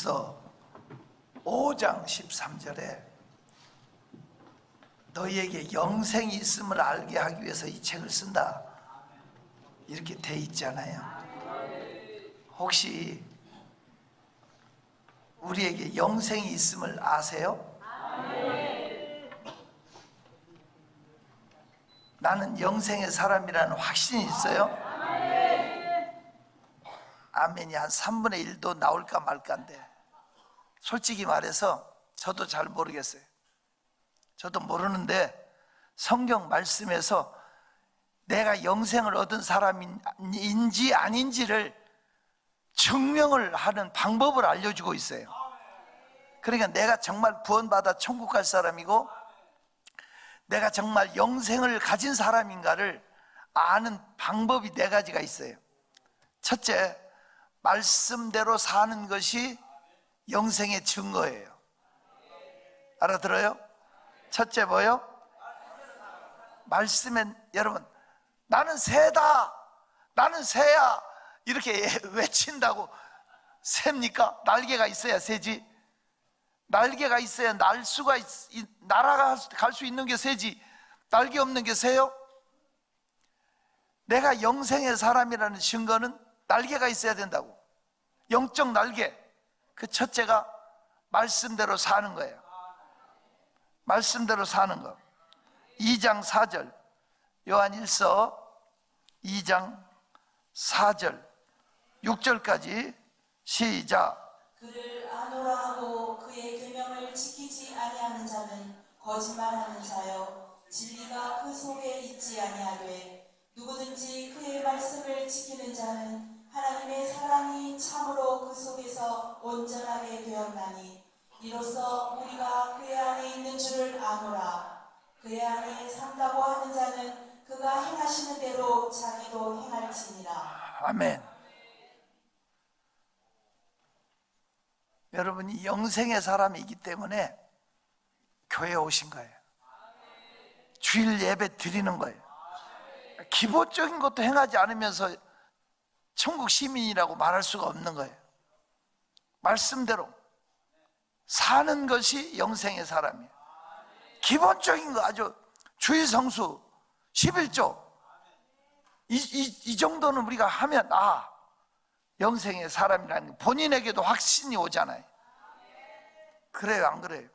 요한 5장 13절에 너희에게 영생이 있음을 알게 하기 위해서 이 책을 쓴다 이렇게 돼 있잖아요. 혹시 우리에게 영생이 있음을 아세요? 나는 영생의 사람이라는 확신이 있어요? 아멘이 한 3분의 1도 나올까 말까인데, 솔직히 말해서 저도 잘 모르겠어요. 저도 모르는데 성경 말씀에서 내가 영생을 얻은 사람인지 아닌지를 증명을 하는 방법을 알려주고 있어요. 그러니까 내가 정말 구원받아 천국 갈 사람이고 내가 정말 영생을 가진 사람인가를 아는 방법이 4가지가 있어요. 첫째, 말씀대로 사는 것이 영생의 증거예요. 알아들어요? 첫째 뭐요? 말씀엔, 여러분, 나는 새다, 나는 새야 이렇게 외친다고 셉니까? 날개가 있어야 새지. 날개가 있어야 날아갈 수 있는 게 새지, 날개 없는 게 새요? 내가 영생의 사람이라는 증거는 날개가 있어야 된다고. 영적 날개. 그 첫째가 말씀대로 사는 거예요. 말씀대로 사는 거. 2장 4절 요한1서 2장 4절 6절까지 시작. 그를 아노라 하고 그의 계명을 지키지 아니하는 자는 거짓말하는 자요 진리가 그 속에 있지 아니하되 누구든지 그의 말씀을 지키는 자는 하나님의 사랑이 참으로 그 속에서 온전하게 되었나니 이로써 우리가 그의 안에 있는 줄을 아노라. 그의 안에 산다고 하는 자는 그가 행하시는 대로 자기도 행할지니라. 아멘. 여러분이 영생의 사람이기 때문에 교회에 오신 거예요. 주일 예배 드리는 거예요. 기본적인 것도 행하지 않으면서 천국 시민이라고 말할 수가 없는 거예요. 말씀대로 사는 것이 영생의 사람이에요. 기본적인 거, 아주 주일 성수 11조 이 정도는 우리가 하면 영생의 사람이라는 게 본인에게도 확신이 오잖아요. 그래요, 안 그래요?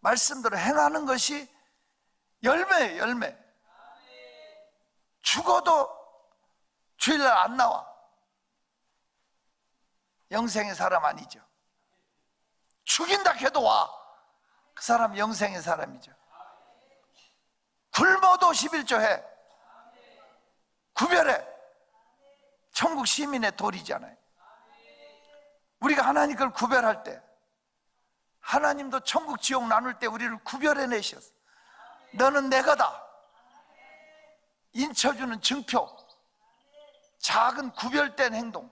말씀대로 행하는 것이 열매예요, 열매. 죽어도 주일날 안 나와. 영생의 사람 아니죠. 죽인다 해도 와. 그 사람 영생의 사람이죠. 굶어도 11조 해. 구별해. 천국 시민의 도리잖아요. 우리가 하나님 걸 구별할 때, 하나님도 천국 지옥 나눌 때 우리를 구별해 내셨어. 너는 내 거다. 인쳐주는 증표, 작은 구별된 행동,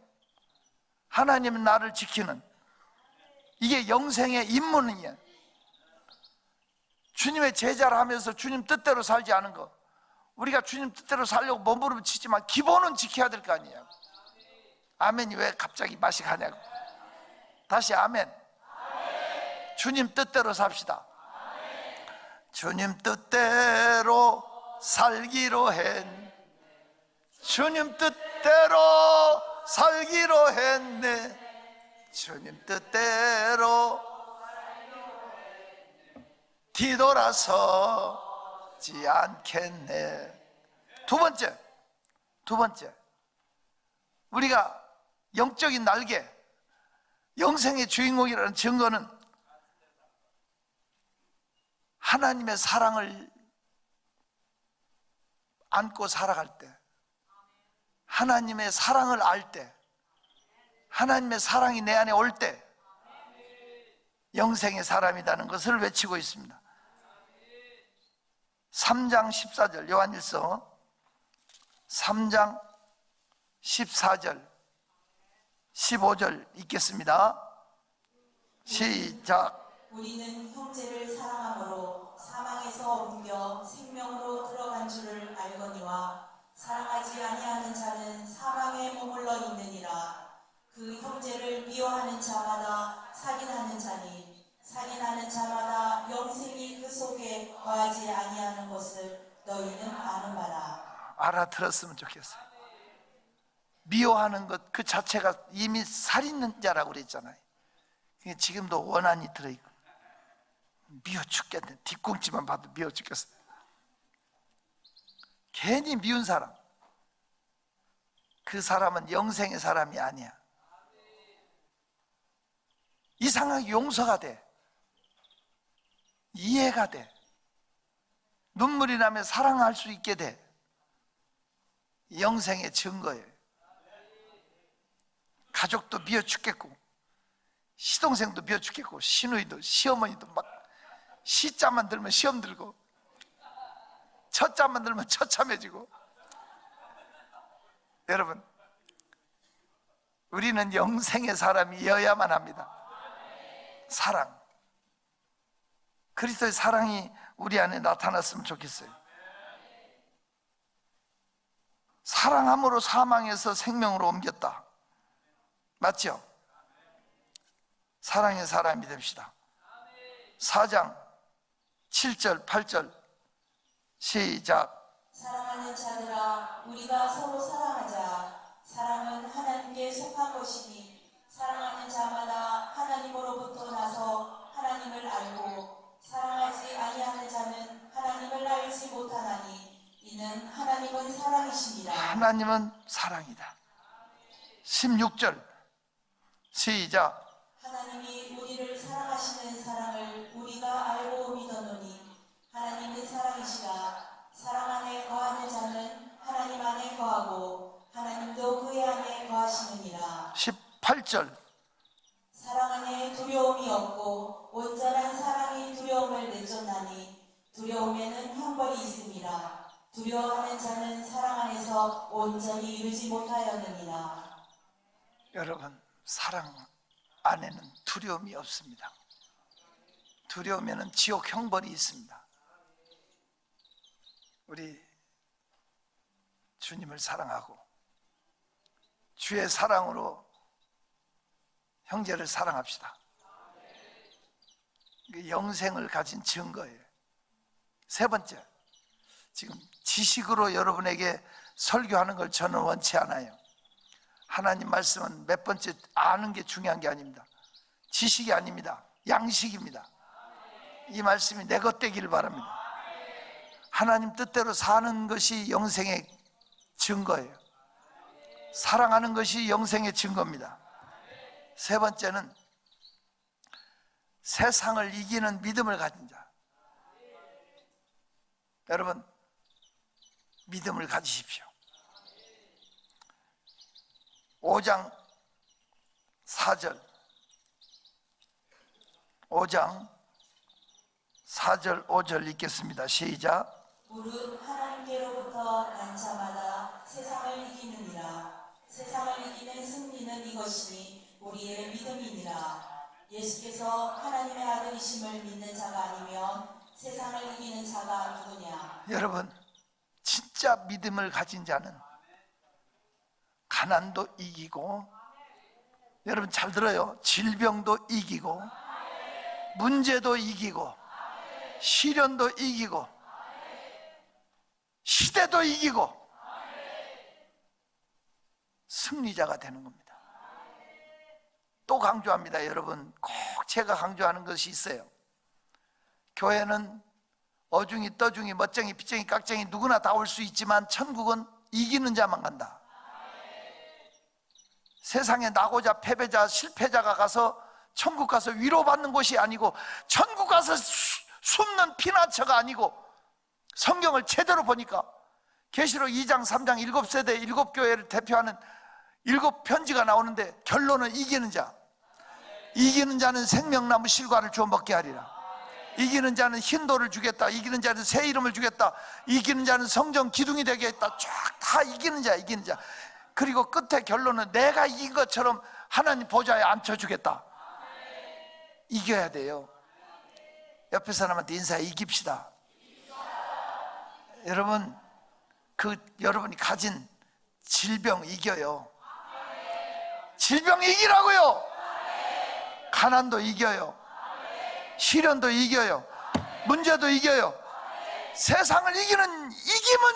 하나님은 나를 지키는, 이게 영생의 임무는요. 주님의 제자를 하면서 주님 뜻대로 살지 않은 거, 우리가 주님 뜻대로 살려고 몸부림치지만 기본은 지켜야 될 거 아니에요. 아멘이 왜 갑자기 맛이 가냐고. 다시 아멘. 주님 뜻대로 삽시다. 주님 뜻대로 살기로 했네. 주님 뜻대로 살기로 했네. 주님 뜻대로 뒤돌아서지 않겠네. 두 번째, 우리가 영적인 날개, 영생의 주인공이라는 증거는 하나님의 사랑을 안고 살아갈 때, 하나님의 사랑을 알 때, 하나님의 사랑이 내 안에 올 때 영생의 사람이라는 것을 외치고 있습니다. 3장 14절 요한1서 3장 14절 15절 읽겠습니다. 시작. 우리는 형제를 사랑함으로 사망에서 옮겨 생명으로 들어간 줄을 알거니와 사랑하지 아니하는 자는 사망에 머물러 있느니라. 그 형제를 미워하는 자마다 살인하는 자니 살인하는 자마다 영생이 그 속에 거하지 아니하는 것을 너희는 아는 바라. 알아들었으면 좋겠어요. 미워하는 것 그 자체가 이미 살인자라고 그랬잖아요. 지금도 원한이 들어있고 미워 죽겠네. 뒤꿈치만 봐도 미워 죽겠어요. 괜히 미운 사람, 그 사람은 영생의 사람이 아니야. 이상하게 용서가 돼, 이해가 돼, 눈물이 나면 사랑할 수 있게 돼. 영생의 증거예요. 가족도 미워 죽겠고, 시동생도 미워 죽겠고, 시누이도 시어머니도 막 시자만 들면 시험 들고, 처자만 들면 처참해지고. 여러분, 우리는 영생의 사람이어야만 합니다. 사랑, 그리스도의 사랑이 우리 안에 나타났으면 좋겠어요. 사랑함으로 사망에서 생명으로 옮겼다. 맞죠? 사랑의 사람이 됩시다. 4장 7절 8절 시작. 사랑하는 자들아 우리가 서로 사랑하자. 사랑은 하나님께 속한 것이니 사랑하는 자마다 하나님으로부터 나서 하나님을 알고 사랑하지 아니하는 자는 하나님을 알지 못하나니 이는 하나님은 사랑이시니라. 하나님은 사랑이다. 16절 시작. 하나님이 우리를 사랑하시는 사랑을 우리가 알고 믿었노니 하나님은 사랑이시라. 사랑 안에 거하는 자는 하나님 안에 거하고 하나님도 그의 안에 거하시느니라. 18절 사랑 안에 두려움이 없고 온전한 사랑이 두려움을 내쫓나니 두려움에는 형벌이 있음이라. 두려워하는 자는 사랑 안에서 온전히 이루지 못하였느니라. 여러분, 사랑 안에는 두려움이 없습니다. 두려움에는 지옥 형벌이 있습니다. 우리 주님을 사랑하고 주의 사랑으로 형제를 사랑합시다. 이게 영생을 가진 증거예요. 세 번째, 지금 지식으로 여러분에게 설교하는 걸 저는 원치 않아요. 하나님 말씀은 몇 번째 아는 게 중요한 게 아닙니다. 지식이 아닙니다. 양식입니다. 이 말씀이 내 것 되기를 바랍니다. 하나님 뜻대로 사는 것이 영생의 증거예요. 사랑하는 것이 영생의 증거입니다. 세 번째는 세상을 이기는 믿음을 가진 자. 여러분, 믿음을 가지십시오. 5장 4절 5장 4절 5절 읽겠습니다. 시작. 무릇 하나님께로부터 난 자마다 세상을 이기느니라. 세상을 이기는 승리는 이것이니 우리의 믿음이니라. 예수께서 하나님의 아들이심을 믿는 자가 아니면 세상을 이기는 자가 누구냐. 여러분, 진짜 믿음을 가진 자는 가난도 이기고, 여러분 잘 들어요, 질병도 이기고, 문제도 이기고, 시련도 이기고, 시대도 이기고 승리자가 되는 겁니다. 또 강조합니다. 여러분, 꼭 제가 강조하는 것이 있어요. 교회는 어중이 떠중이 멋쟁이 빚쟁이 깍쟁이 누구나 다 올 수 있지만 천국은 이기는 자만 간다. 세상에 나고자 패배자 실패자가 가서 천국 가서 위로받는 곳이 아니고, 천국 가서 숨는 피난처가 아니고, 성경을 제대로 보니까 계시록 2장 3장 7세대 7교회를 대표하는 7편지가 나오는데 결론은 이기는 자. 이기는 자는 생명나무 실과를 주어 먹게 하리라. 이기는 자는 흰돌을 주겠다. 이기는 자는 새 이름을 주겠다. 이기는 자는 성전 기둥이 되겠다. 쫙 다 이기는 자, 이기는 자. 그리고 끝에 결론은 내가 이긴 것처럼 하나님 보좌에 앉혀주겠다. 이겨야 돼요. 옆에 사람한테 인사해, 이깁시다. 여러분, 여러분이 가진 질병 이겨요. 질병 이기라고요. 가난도 이겨요. 시련도 이겨요. 문제도 이겨요. 세상을 이기면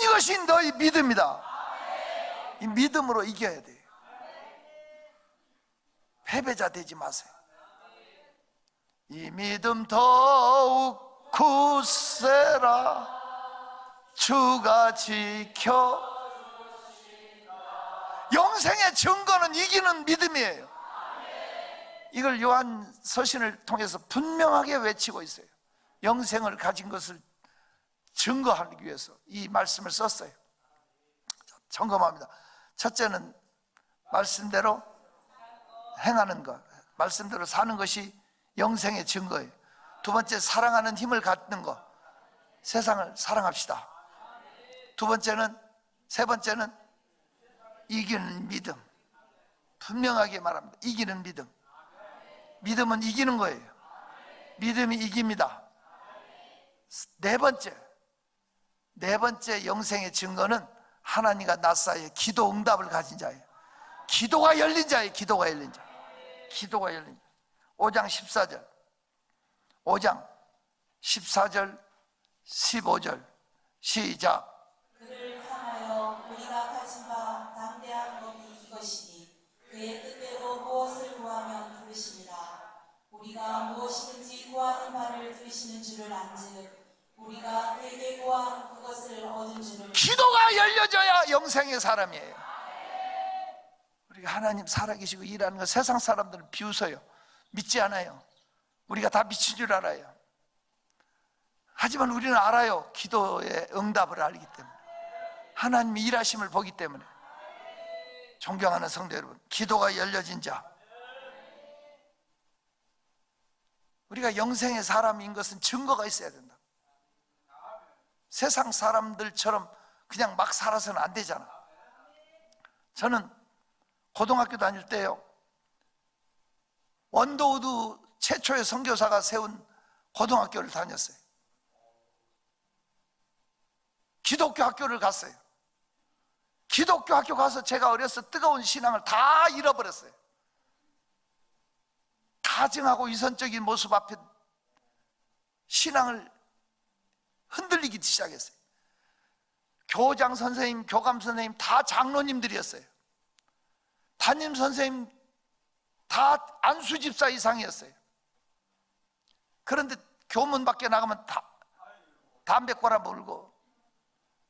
이것이 너희 믿음이다. 이 믿음으로 이겨야 돼요. 패배자 되지 마세요. 이 믿음 더욱 굳세라. 주가 지켜. 영생의 증거는 이기는 믿음이에요. 이걸 요한 서신을 통해서 분명하게 외치고 있어요. 영생을 가진 것을 증거하기 위해서 이 말씀을 썼어요. 점검합니다. 첫째는 말씀대로 행하는 것, 말씀대로 사는 것이 영생의 증거예요. 두 번째, 사랑하는 힘을 갖는 것. 세상을 사랑합시다. 세 번째는 이기는 믿음. 분명하게 말합니다. 이기는 믿음. 믿음은 이기는 거예요. 믿음이 이깁니다. 네 번째 영생의 증거는 하나님과 나 사이에 기도 응답을 가진 자예요. 기도가 열린 자예요. 기도가 열린 자. 5장 14절 15절 시작. 그를 향하여 우리가 가진 바 담대한 법이 이것이니 그의 뜻대로 무엇을 구하면 들으시리라. 우리가 무엇이든지 구하는 바를 들으시는 줄을 안즉 우리가 그에게 구한 그것을 얻은 줄을. 기도가 열려져야 영생의 사람이에요. 우리가 하나님 살아계시고 일하는 거 세상 사람들은 비웃어요. 믿지 않아요. 우리가 다 미친 줄 알아요. 하지만 우리는 알아요. 기도의 응답을 알기 때문에, 하나님이 일하심을 보기 때문에. 존경하는 성도 여러분, 기도가 열려진 자, 우리가 영생의 사람인 것은 증거가 있어야 된다. 세상 사람들처럼 그냥 막 살아서는 안 되잖아. 저는 고등학교 다닐 때요, 원도우드 최초의 선교사가 세운 고등학교를 다녔어요. 기독교 학교를 갔어요. 기독교 학교 가서 제가 어려서 뜨거운 신앙을 다 잃어버렸어요. 가증하고 이선적인 모습 앞에 신앙을 흔들리기 시작했어요. 교장 선생님, 교감 선생님 다 장로님들이었어요. 담임 선생님 다 안수집사 이상이었어요. 그런데 교문 밖에 나가면 다 담배 꼬라 물고,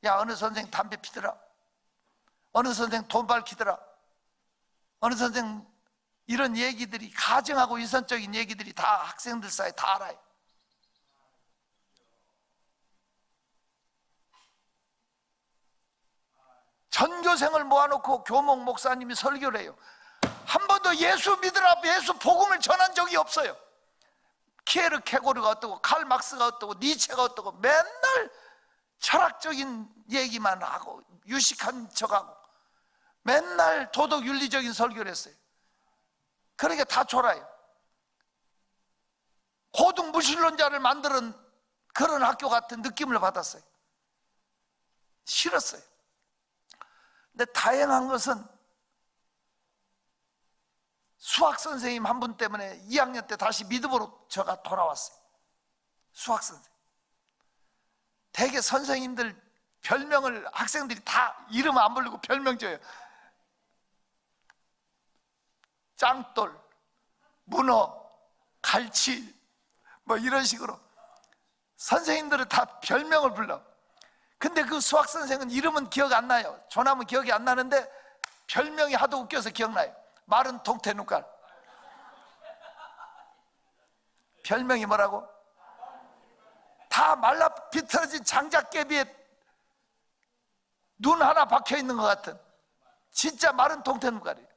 야, 어느 선생 담배 피더라, 어느 선생 돈 밝히더라, 어느 선생, 이런 얘기들이, 가증하고 이선적인 얘기들이 다 학생들 사이에 다 알아요. 전교생을 모아놓고 교목 목사님이 설교를 해요. 한 번도 예수 믿으라, 예수 복음을 전한 적이 없어요. 키에르 케고르가 어떠고, 칼 막스가 어떠고, 니체가 어떠고, 맨날 철학적인 얘기만 하고 유식한 척하고 맨날 도덕 윤리적인 설교를 했어요. 그러니까 다 졸아요. 고등 무신론자를 만드는 그런 학교 같은 느낌을 받았어요. 싫었어요. 근데 다행한 것은 수학 선생님 한 분 때문에 2학년 때 다시 믿음으로 저가 돌아왔어요. 수학 선생님. 대개 선생님들 별명을 학생들이 다 이름 안 부르고 별명 줘요. 짱돌, 문어, 갈치, 뭐 이런 식으로 선생님들은 다 별명을 불러. 근데 그 수학 선생은 이름은 기억 안 나요. 조남은 기억이 안 나는데 별명이 하도 웃겨서 기억나요. 마른 통태 눈깔. 별명이 뭐라고? 다 말라 비틀어진 장작개비에 눈 하나 박혀 있는 것 같은 진짜 마른 통태 눈깔이에요.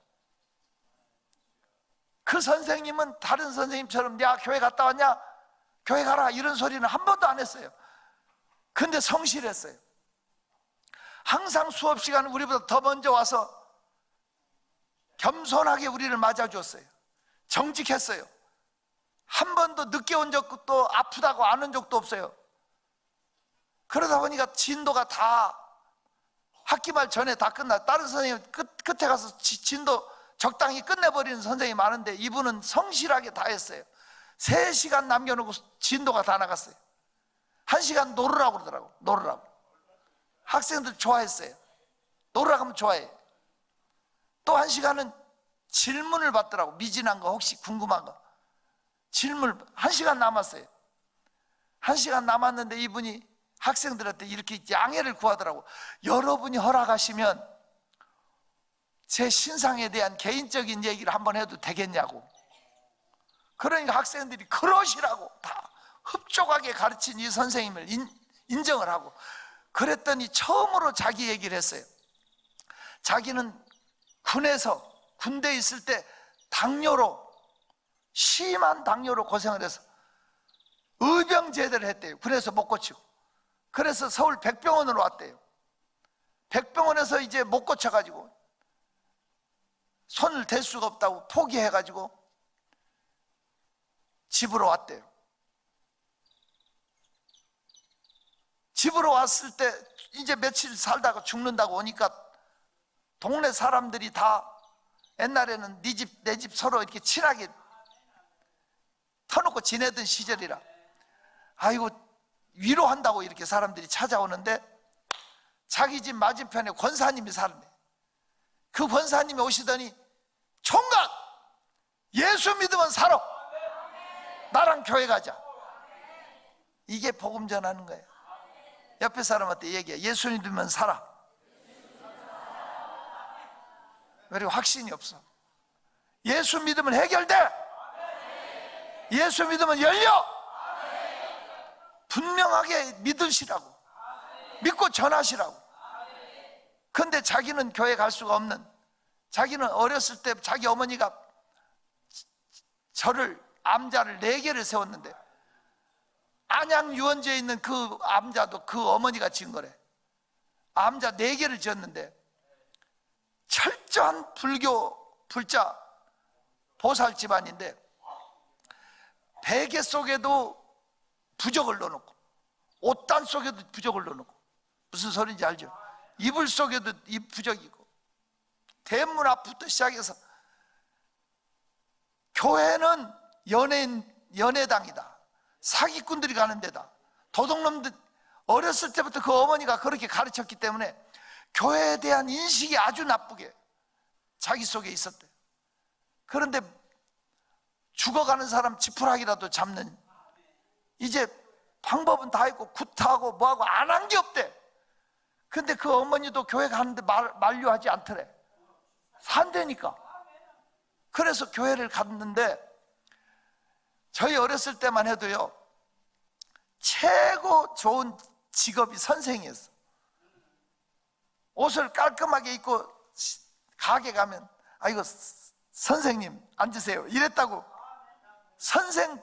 그 선생님은 다른 선생님처럼 야, 교회 갔다 왔냐? 교회 가라, 이런 소리는 한 번도 안 했어요. 근데 성실했어요. 항상 수업 시간 우리보다 더 먼저 와서 겸손하게 우리를 맞아줬어요. 정직했어요. 한 번도 늦게 온 적도, 아프다고 안 온 적도 없어요. 그러다 보니까 진도가 다 학기 말 전에 다 끝나. 다른 선생님 끝에 가서 진도 적당히 끝내버리는 선생님이 많은데 이분은 성실하게 다 했어요. 3시간 남겨놓고 진도가 다 나갔어요. 1시간 놀으라고 그러더라고. 놀으라고. 학생들 좋아했어요. 놀으라 하면 좋아해. 또 1시간은 질문을 받더라고. 미진한 거 혹시 궁금한 거 질문. 1시간 남았어요. 1시간 남았는데 이분이 학생들한테 이렇게 양해를 구하더라고. 여러분이 허락하시면 제 신상에 대한 개인적인 얘기를 한번 해도 되겠냐고. 그러니까 학생들이 그러시라고 다 흡족하게 가르친 이 선생님을 인정을 하고, 그랬더니 처음으로 자기 얘기를 했어요. 자기는 군대에 있을 때 심한 당뇨로 고생을 해서 의병제대를 했대요. 군에서 못 고치고. 그래서 서울 백병원으로 왔대요. 백병원에서 이제 못 고쳐가지고 손을 댈 수가 없다고 포기해가지고 집으로 왔대요. 집으로 왔을 때 이제 며칠 살다가 죽는다고 오니까 동네 사람들이 다 옛날에는 네 집 내 집 서로 이렇게 친하게 터놓고 지내던 시절이라 아이고 위로한다고 이렇게 사람들이 찾아오는데 자기 집 맞은편에 권사님이 살았네. 그 권사님이 오시더니 총각 예수 믿으면 살아. 나랑 교회 가자. 이게 복음 전하는 거예요. 옆에 사람한테 얘기해. 예수 믿으면 살아. 그리고 확신이 없어. 예수 믿으면 해결돼. 예수 믿으면 열려. 분명하게 믿으시라고. 믿고 전하시라고. 근데 자기는 교회 갈 수가 없는, 자기는 어렸을 때 자기 어머니가 암자를 4개를 세웠는데 안양 유원지에 있는 그 암자도 그 어머니가 지은 거래. 암자 4개를 지었는데 철저한 불자 보살 집안인데 베개 속에도 부적을 넣어놓고 옷단 속에도 부적을 넣어놓고, 무슨 소리인지 알죠? 이불 속에도 이 부적이고, 대문 앞부터 시작해서 교회는 연애당이다, 사기꾼들이 가는 데다, 도둑놈들. 어렸을 때부터 그 어머니가 그렇게 가르쳤기 때문에 교회에 대한 인식이 아주 나쁘게 자기 속에 있었대. 그런데 죽어가는 사람 지푸라기라도 잡는, 이제 방법은 다 있고 구타하고 뭐하고 안 한 게 없대. 근데 그 어머니도 교회 가는데 만류하지 않더래. 산대니까. 그래서 교회를 갔는데 저희 어렸을 때만 해도요, 최고 좋은 직업이 선생이었어. 옷을 깔끔하게 입고 가게 가면 아이고 선생님 앉으세요 이랬다고. 선생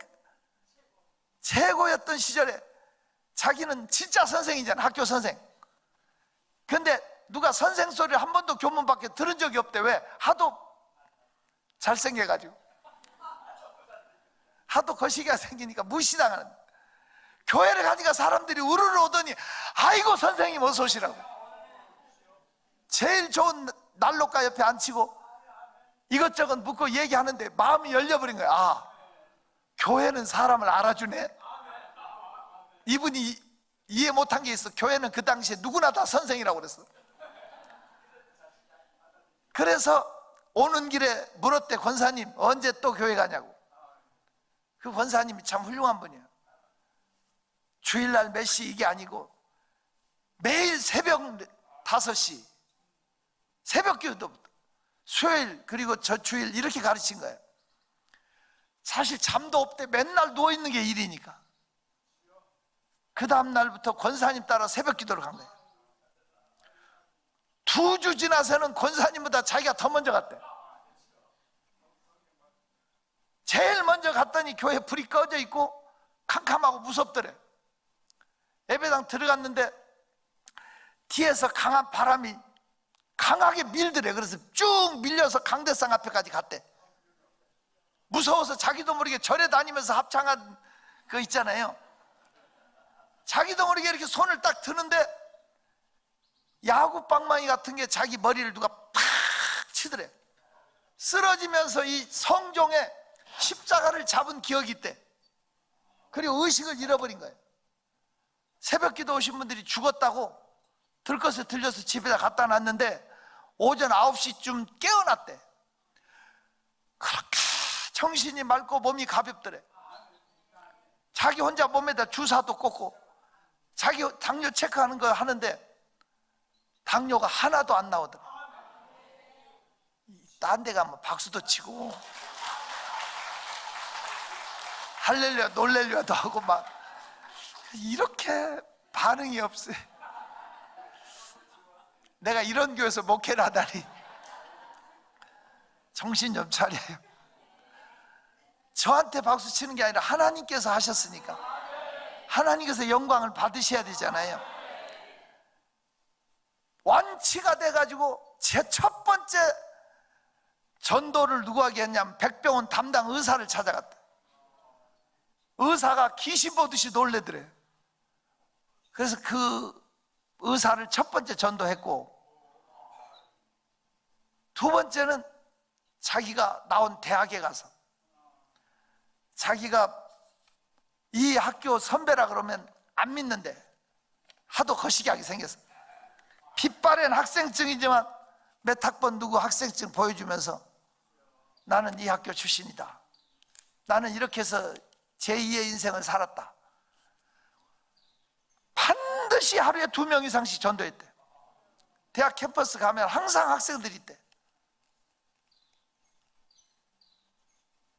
최고였던 시절에 자기는 진짜 선생이잖아, 학교 선생. 근데 누가 선생 소리를 한 번도 교문 밖에 들은 적이 없대. 왜? 하도 잘생겨가지고, 하도 거시기가 생기니까 무시당하는. 교회를 가니까 사람들이 우르르 오더니 아이고 선생님 어서 오시라고. 제일 좋은 난로가 옆에 앉히고 이것저것 묻고 얘기하는데 마음이 열려버린 거야. 아, 교회는 사람을 알아주네. 이분이 이해 못한 게 있어. 교회는 그 당시에 누구나 다 선생이라고 그랬어. 그래서 오는 길에 물었대. 권사님 언제 또 교회 가냐고. 그 권사님이 참 훌륭한 분이에요. 주일날 몇 시 이게 아니고 매일 새벽 5시 새벽 기도부터 수요일 그리고 저 주일 이렇게 가르친 거예요. 사실 잠도 없대. 맨날 누워있는 게 일이니까. 그 다음 날부터 권사님 따라 새벽 기도를 간 거예요. 2주 지나서는 권사님보다 자기가 더 먼저 갔대. 제일 먼저 갔더니 교회 불이 꺼져 있고 캄캄하고 무섭더래. 예배당 들어갔는데 뒤에서 강한 바람이 강하게 밀더래. 그래서 쭉 밀려서 강대상 앞에까지 갔대. 무서워서 자기도 모르게 절에 다니면서 합창한 거 있잖아요. 자기도 모르게 이렇게 손을 딱 드는데 야구 방망이 같은 게 자기 머리를 누가 팍 치더래. 쓰러지면서 이 성종의 십자가를 잡은 기억이 있대. 그리고 의식을 잃어버린 거예요. 새벽기도 오신 분들이 죽었다고 들것에 들려서 집에다 갖다 놨는데 오전 9시쯤 깨어났대. 그렇게 정신이 맑고 몸이 가볍더래. 자기 혼자 몸에다 주사도 꽂고 자기 당뇨 체크하는 거 하는데 당뇨가 하나도 안 나오더라. 딴 데 가면 박수도 치고 할렐루야 놀렐루야도 하고 막 이렇게 반응이 없어요. 내가 이런 교회에서 목회를 하다니. 정신 좀 차려요. 저한테 박수 치는 게 아니라 하나님께서 하셨으니까 하나님께서 영광을 받으셔야 되잖아요. 완치가 돼가지고 제 첫 번째 전도를 누구에게 했냐면 백병원 담당 의사를 찾아갔다. 의사가 귀신 보듯이 놀래더래요. 그래서 그 의사를 첫 번째 전도했고, 두 번째는 자기가 나온 대학에 가서 자기가 이 학교 선배라 그러면 안 믿는데 하도 거시기하게 생겼어. 핏바랜 학생증이지만 몇 학번 누구 학생증 보여주면서 나는 이 학교 출신이다. 나는 이렇게 해서 제2의 인생을 살았다. 반드시 하루에 2명 이상씩 전도했대. 대학 캠퍼스 가면 항상 학생들이 있대.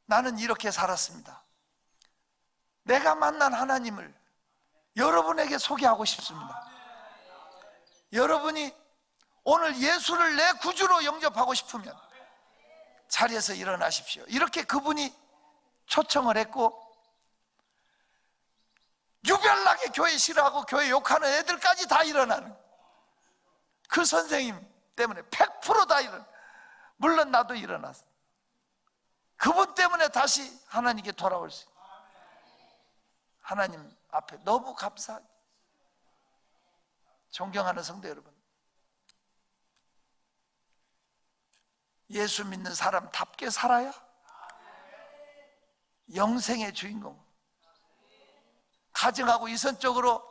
나는 이렇게 살았습니다. 내가 만난 하나님을 여러분에게 소개하고 싶습니다. 여러분이 오늘 예수를 내 구주로 영접하고 싶으면 자리에서 일어나십시오. 이렇게 그분이 초청을 했고, 유별나게 교회 싫어하고 교회 욕하는 애들까지 다 일어나는, 그 선생님 때문에 100% 다 일어나. 물론 나도 일어났어. 그분 때문에 다시 하나님께 돌아올 수 있어요. 하나님 앞에 너무 감사하게. 존경하는 성도 여러분, 예수 믿는 사람답게 살아야 영생의 주인공. 가정하고 이선적으로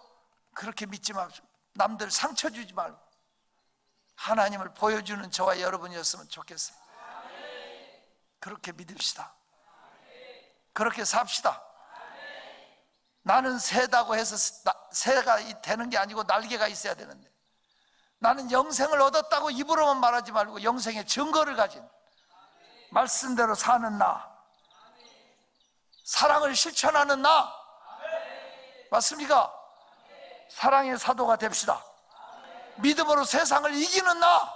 그렇게 믿지 마시고 남들 상처 주지 말고 하나님을 보여주는 저와 여러분이었으면 좋겠어요. 그렇게 믿읍시다. 그렇게 삽시다. 나는 새다고 해서 새가 되는 게 아니고 날개가 있어야 되는데, 나는 영생을 얻었다고 입으로만 말하지 말고 영생의 증거를 가진 말씀대로 사는 나, 사랑을 실천하는 나, 맞습니까? 사랑의 사도가 됩시다. 믿음으로 세상을 이기는 나,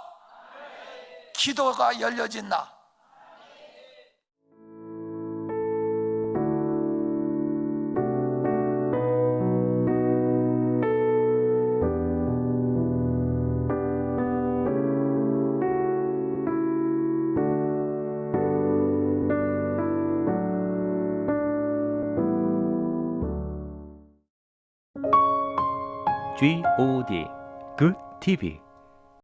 기도가 열려진 나. GOD Good TV